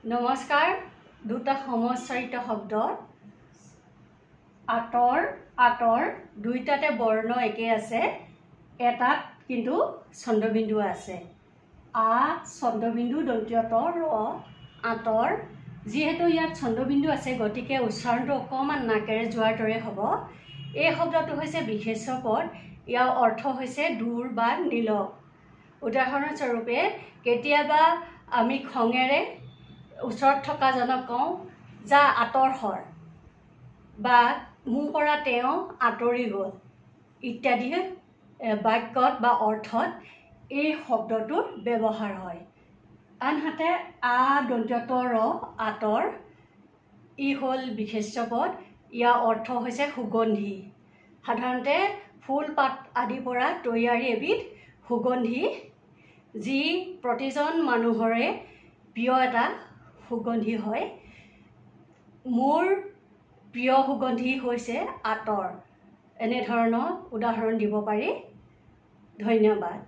নমস্কাৰ। দুটা সমস্যাৰিত শব্দ আতৰ আতৰ দুইটাতে বৰ্ণ একে আছে, এটাত কিন্তু ছন্দবিন্দু আছে। আ ছন্দবিন্দু দন্ত্যত ৰ আতৰ, যিহেতু ইয়াত ছন্দবিন্দু আছে গতিকে উচ্চাৰণটো অকণমান নাকেৰে যোৱাৰ দৰে হ'ব। এই শব্দটো হৈছে বিশেষ্য পদ, ইয়াৰ অৰ্থ হৈছে দূৰ বা নীলক। উদাহৰণস্বৰূপে কেতিয়াবা আমি খঙেৰে ওচৰত থকা জনক কওঁ যা আঁতৰ হৰ, বা মোৰ পৰা তেওঁ আঁতৰি গ'ল ইত্যাদি বাক্যত বা অৰ্থত এই শব্দটোৰ ব্যৱহাৰ হয়। আনহাতে আ দন্ত্যত ৰ আঁতৰ, ই হ'ল বিশেষ্য পদ, ইয়াৰ অৰ্থ হৈছে সুগন্ধি। সাধাৰণতে ফুল পাত আদিৰ পৰা তৈয়াৰী এবিধ সুগন্ধি, যি প্ৰতিজন মানুহৰে প্ৰিয় এটা সুগন্ধি হয়। মোৰ প্ৰিয় সুগন্ধি হৈছে আতৰ। এনেধৰণৰ উদাহৰণ দিব পাৰি। ধন্যবাদ।